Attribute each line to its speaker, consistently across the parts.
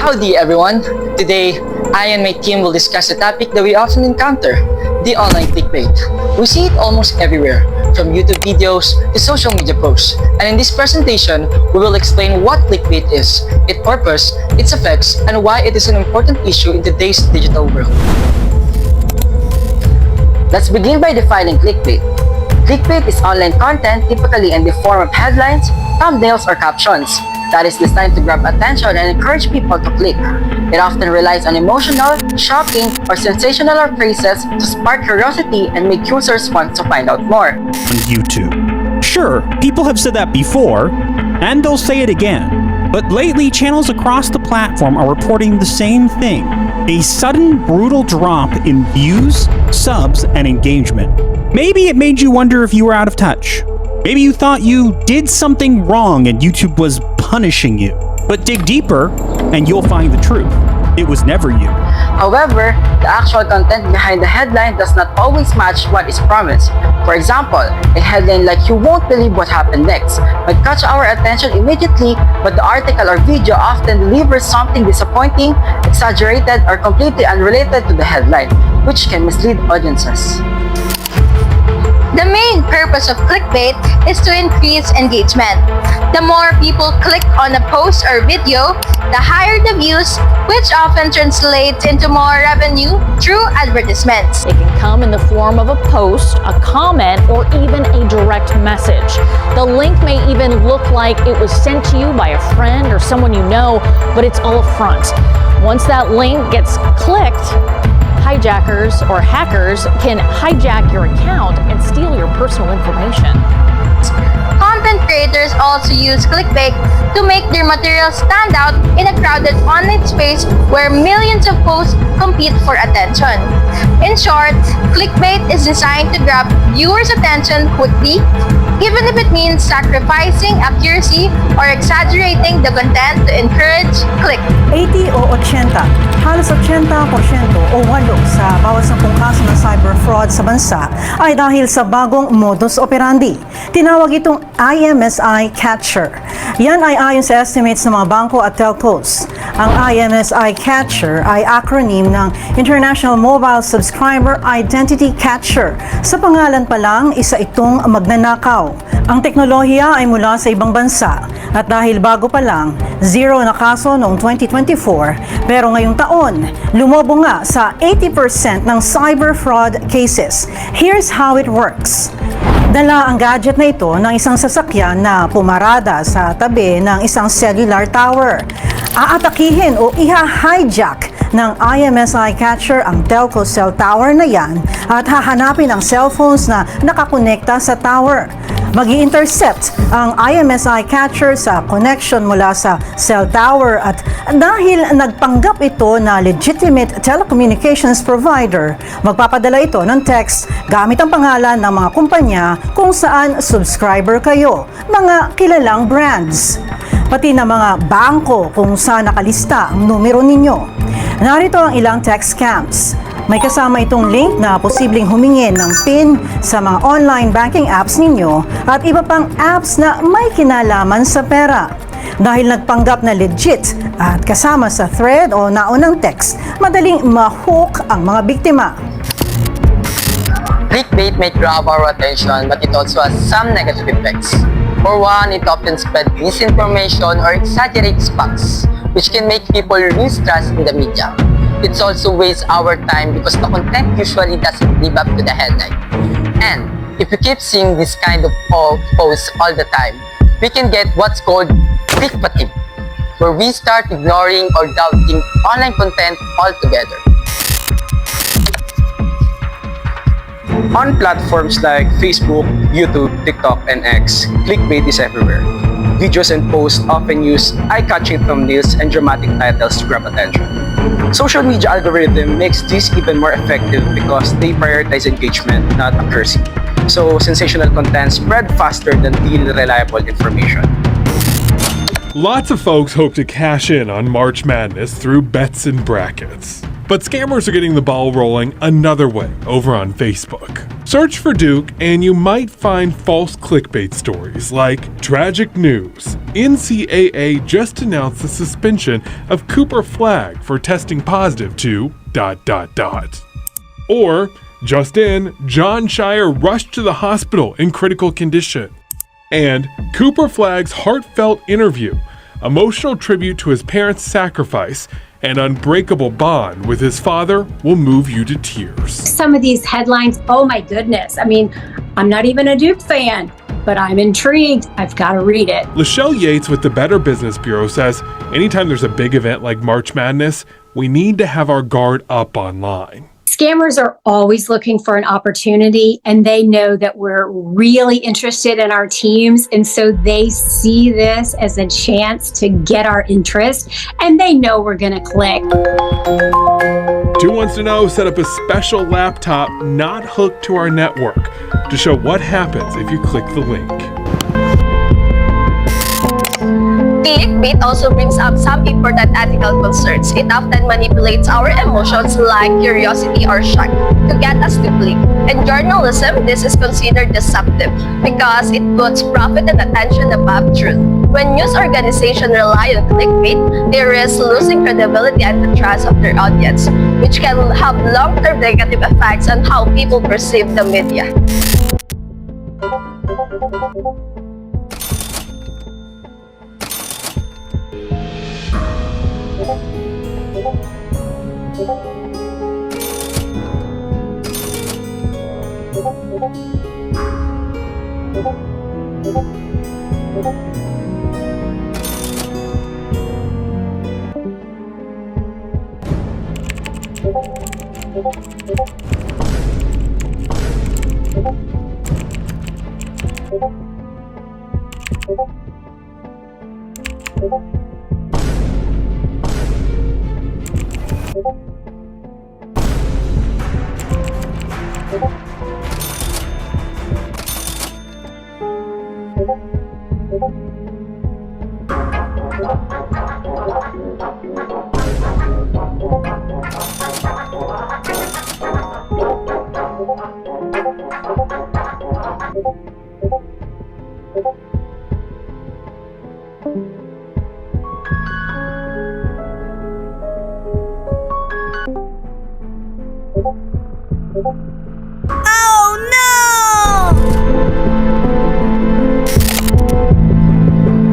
Speaker 1: Howdy everyone! Today, I and my team will discuss a topic that we often encounter, the online clickbait. We see it almost everywhere, from YouTube videos to social media posts. And in this presentation, we will explain what clickbait is, its purpose, its effects, and why it is an important issue in today's digital world. Let's begin by defining clickbait. Clickbait is online content typically in the form of headlines, thumbnails, or captions that is designed to grab attention and encourage people to click. It often relies on emotional, shocking, or sensational phrases to spark curiosity and make users want to find out more.
Speaker 2: On YouTube. Sure, people have said that before, and they'll say it again. But lately, channels across the platform are reporting the same thing. A sudden, brutal drop in views, subs, and engagement. Maybe it made you wonder if you were out of touch. Maybe you thought you did something wrong and YouTube was punishing you. But dig deeper and you'll find the truth. It was never you.
Speaker 1: However, the actual content behind the headline does not always match what is promised. For example, a headline like "You won't believe what happened next" might catch our attention immediately, but the article or video often delivers something disappointing, exaggerated, or completely unrelated to the headline, which can mislead audiences.
Speaker 3: The main purpose of clickbait is to increase engagement. The more people click on a post or video, the higher the views, which often translates into more revenue through advertisements.
Speaker 4: It can come in the form of a post, a comment, or even a direct message. The link may even look like it was sent to you by a friend or someone you know, but it's all a front. Once that link gets clicked, hijackers or hackers can hijack your account and steal your personal information.
Speaker 3: Content creators also use clickbait to make their material stand out in a crowded online space where millions of posts compete for attention. In short, clickbait is designed to grab viewers' attention quickly, even if it means sacrificing accuracy or exaggerating the content to encourage click.
Speaker 5: 80 o 80, halos 80% o 8 sa bawat 10 kaso ng cyber fraud sa bansa ay dahil sa bagong modus operandi. Tinawag itong IMSI Catcher. Yan ay ayon sa estimates ng mga bangko at telcos. Ang IMSI Catcher ay acronym ng International Mobile Subscriber Identity Catcher. Sa pangalan pa lang, isa itong magnanakaw. Ang teknolohiya ay mula sa ibang bansa at dahil bago pa lang, 0 na kaso noong 2024, pero ngayong taon, lumobo nga sa 80% ng cyber fraud cases. Here's how it works. Dala ang gadget na ito ng isang sasakyan na pumarada sa tabi ng isang cellular tower. Aatakihin o iha-hijack ng IMSI Catcher ang telco cell tower na yan at hahanapin ang cellphones na nakakonekta sa tower. Mag-i-intercept ang IMSI Catcher sa connection mula sa cell tower at dahil nagpanggap ito na legitimate telecommunications provider, magpapadala ito ng text gamit ang pangalan ng mga kumpanya kung saan subscriber kayo, mga kilalang brands, pati na mga bangko kung saan nakalista ang numero ninyo. Narito ang ilang text scams. May kasama itong link na posibleng humingin ng PIN sa mga online banking apps ninyo at iba pang apps na may kinalaman sa pera. Dahil nagpanggap na legit at kasama sa thread o naunang text, madaling ma-hook ang mga biktima.
Speaker 1: Clickbait may grab our attention, but it also has some negative effects. For one, it often spreads misinformation or exaggerates facts, which can make people lose trust in the media. It also wastes our time because the content usually doesn't live up to the headline. And if we keep seeing this kind of posts all the time, we can get what's called click fatigue, where we start ignoring or doubting online content altogether.
Speaker 6: On platforms like Facebook, YouTube, TikTok, and X, clickbait is everywhere. Videos and posts often use eye-catching thumbnails and dramatic titles to grab attention. Social media algorithm makes this even more effective because they prioritize engagement, not accuracy. So sensational content spread faster than real reliable information.
Speaker 7: Lots of folks hope to cash in on March Madness through bets and brackets. But scammers are getting the ball rolling another way over on Facebook. Search for Duke and you might find false clickbait stories like tragic news. NCAA just announced the suspension of Cooper Flagg for testing positive to ... Or, just in, John Shire rushed to the hospital in critical condition. And Cooper Flagg's heartfelt interview, emotional tribute to his parents' sacrifice, and unbreakable bond with his father will move you to tears.
Speaker 8: Some of these headlines, oh my goodness. I mean, I'm not even a Duke fan, but I'm intrigued. I've got to read it.
Speaker 7: Lachelle Yates with the Better Business Bureau says, anytime there's a big event like March Madness, we need to have our guard up online.
Speaker 8: Scammers are always looking for an opportunity, and they know that we're really interested in our teams. And so they see this as a chance to get our interest, and they know we're going to click.
Speaker 7: 2 Wants to Know set up a special laptop not hooked to our network to show what happens if you click the link.
Speaker 3: Clickbait also brings up some important ethical concerns. It often manipulates our emotions like curiosity or shock to get us to click. In journalism, this is considered deceptive because it puts profit and attention above truth. When news organizations rely on clickbait, they risk losing credibility and the trust of their audience, which can have long-term negative effects on how people perceive the media.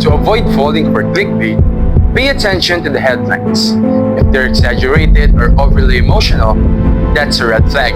Speaker 6: To avoid falling for clickbait, pay attention to the headlines. If they're exaggerated or overly emotional, that's a red flag.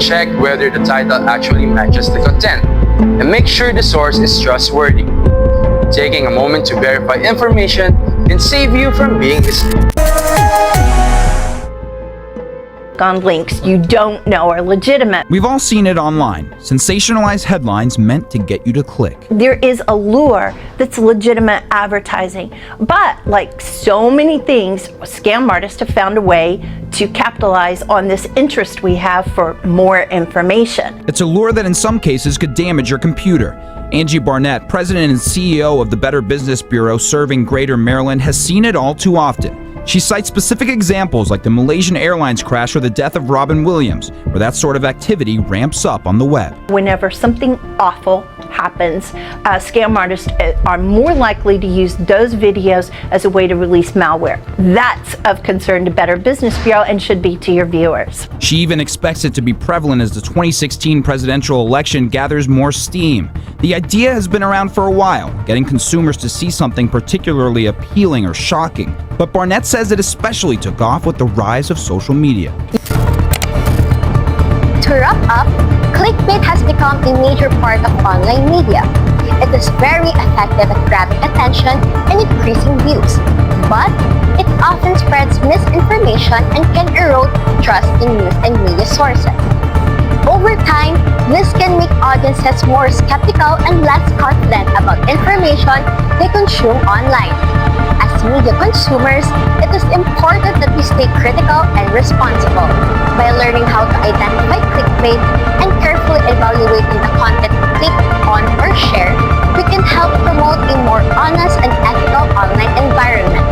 Speaker 6: Check whether the title actually matches the content, and make sure the source is trustworthy. Taking a moment to verify information can save you from being misled.
Speaker 9: On links you don't know are legitimate.
Speaker 10: We've all seen it online. Sensationalized headlines meant to get you to click.
Speaker 9: There is a lure that's legitimate advertising. But like so many things, scam artists have found a way to capitalize on this interest we have for more information.
Speaker 10: It's a lure that in some cases could damage your computer. Angie Barnett, president and CEO of the Better Business Bureau serving Greater Maryland, has seen it all too often. She cites specific examples like the Malaysian Airlines crash or the death of Robin Williams, where that sort of activity ramps up on the web.
Speaker 9: Whenever something awful happens, scam artists are more likely to use those videos as a way to release malware. That's of concern to Better Business Bureau and should be to your viewers.
Speaker 10: She even expects it to be prevalent as the 2016 presidential election gathers more steam. The idea has been around for a while, getting consumers to see something particularly appealing or shocking. But Barnett says it especially took off with the rise of social media.
Speaker 3: To wrap up, clickbait has become a major part of online media. It is very effective at grabbing attention and increasing views, but it often spreads misinformation and can erode trust in news and media sources. Over time, this can make audiences more skeptical and less confident about information they consume online. As media consumers, it is important that we stay critical and responsible. By learning how to identify clickbait and carefully evaluating the content we click on or share, we can help promote a more honest and ethical online environment.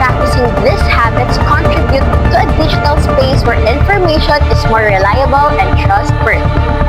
Speaker 3: Practicing these habits contribute to a digital space where information is more reliable and trustworthy.